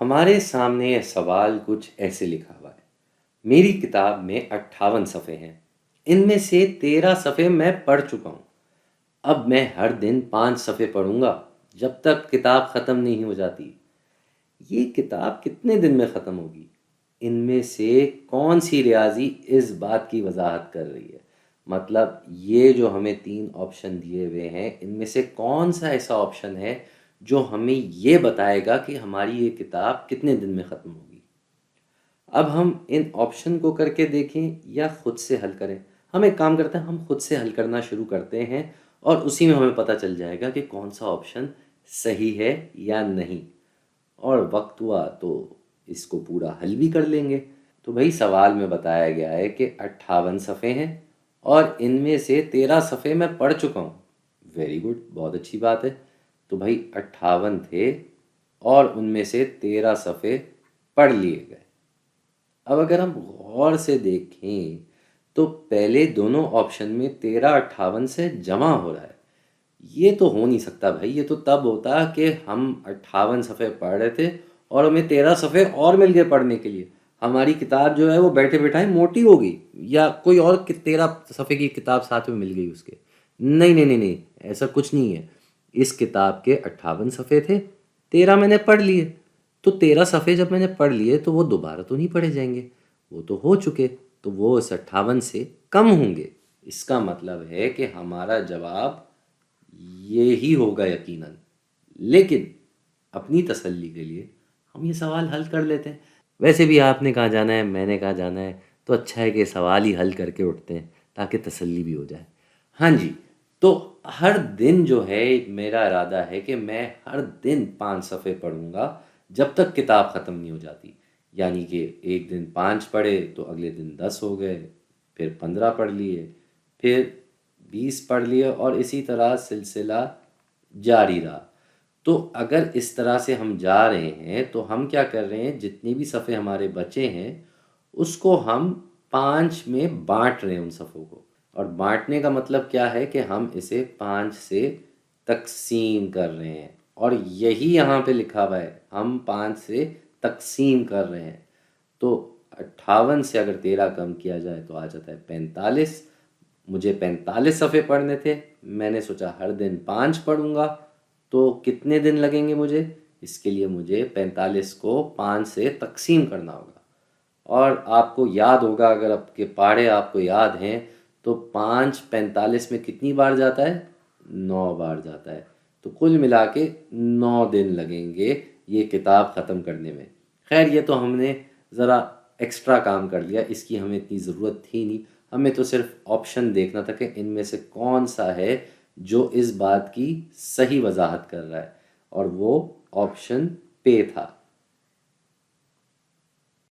ہمارے سامنے یہ سوال کچھ ایسے لکھا ہوا ہے: میری کتاب میں 58 صفحے ہیں، ان میں سے 13 صفحے میں پڑھ چکا ہوں، اب میں ہر دن 5 صفحے پڑھوں گا جب تک کتاب ختم نہیں ہو جاتی۔ یہ کتاب کتنے دن میں ختم ہوگی؟ ان میں سے کون سی ریاضی اس بات کی وضاحت کر رہی ہے؟ مطلب یہ جو ہمیں 3 آپشن دیے ہوئے ہیں، ان میں سے کون سا ایسا آپشن ہے جو ہمیں یہ بتائے گا کہ ہماری یہ کتاب کتنے دن میں ختم ہوگی؟ اب ہم ان آپشن کو کر کے دیکھیں یا خود سے حل کریں؟ ہم ایک کام کرتے ہیں، ہم خود سے حل کرنا شروع کرتے ہیں اور اسی میں ہمیں پتہ چل جائے گا کہ کون سا آپشن صحیح ہے یا نہیں، اور وقت ہوا تو اس کو پورا حل بھی کر لیں گے۔ تو بھائی سوال میں بتایا گیا ہے کہ 58 صفحے ہیں اور ان میں سے 13 صفحے میں پڑھ چکا ہوں۔ ویری گڈ، بہت اچھی بات ہے۔ تو بھائی 58 تھے اور ان میں سے 13 صفحے پڑھ لیے گئے۔ اب اگر ہم غور سے دیکھیں تو پہلے دونوں آپشن میں 13 58 سے جمع ہو رہا ہے۔ یہ تو ہو نہیں سکتا بھائی، یہ تو تب ہوتا کہ ہم 58 صفحے پڑھ رہے تھے اور ہمیں 13 صفحے اور مل گئے پڑھنے کے لیے، ہماری کتاب جو ہے وہ بیٹھے بیٹھائے موٹی ہو گئی، یا کوئی اور 13 صفحے کی کتاب ساتھ میں مل گئی اس کے۔ نہیں نہیں نہیں نہیں، ایسا کچھ نہیں ہے۔ اس کتاب کے 58 صفحے تھے، 13 میں نے پڑھ لیے، تو 13 صفحے جب میں نے پڑھ لیے تو وہ دوبارہ تو نہیں پڑھے جائیں گے، وہ تو ہو چکے، تو وہ اس 58 سے کم ہوں گے۔ اس کا مطلب ہے کہ ہمارا جواب یہی ہوگا یقیناً، لیکن اپنی تسلی کے لیے ہم یہ سوال حل کر لیتے ہیں۔ ویسے بھی آپ نے کہاں جانا ہے، میں نے کہاں جانا ہے، تو اچھا ہے کہ سوال ہی حل کر کے اٹھتے ہیں تاکہ تسلی بھی ہو جائے۔ ہاں جی، تو ہر دن جو ہے میرا ارادہ ہے کہ میں ہر دن 5 صفحے پڑھوں گا جب تک کتاب ختم نہیں ہو جاتی۔ یعنی کہ ایک دن 5 پڑھے تو اگلے دن 10 ہو گئے، پھر 15 پڑھ لیے، پھر 20 پڑھ لیے، اور اسی طرح سلسلہ جاری رہا۔ تو اگر اس طرح سے ہم جا رہے ہیں تو ہم کیا کر رہے ہیں، جتنی بھی صفحے ہمارے بچے ہیں اس کو ہم 5 میں بانٹ رہے ہیں ان صفحوں کو، اور بانٹنے کا مطلب کیا ہے کہ ہم اسے 5 سے تقسیم کر رہے ہیں، اور یہی یہاں پہ لکھا ہوا ہے، ہم 5 سے تقسیم کر رہے ہیں۔ تو 58 سے اگر 13 کم کیا جائے تو آ جاتا ہے 45۔ مجھے 45 صفحے پڑھنے تھے، میں نے سوچا ہر دن 5 پڑھوں گا، تو کتنے دن لگیں گے مجھے؟ اس کے لیے مجھے 45 کو 5 سے تقسیم کرنا ہوگا۔ اور آپ کو یاد ہوگا، اگر آپ کے پاڑے آپ کو یاد ہیں، تو 5 45 میں کتنی بار جاتا ہے؟ 9 بار جاتا ہے۔ تو کل ملا کے 9 دن لگیں گے یہ کتاب ختم کرنے میں۔ خیر، یہ تو ہم نے ذرا ایکسٹرا کام کر لیا، اس کی ہمیں اتنی ضرورت تھی نہیں، ہمیں تو صرف آپشن دیکھنا تھا کہ ان میں سے کون سا ہے جو اس بات کی صحیح وضاحت کر رہا ہے، اور وہ آپشن پے تھا۔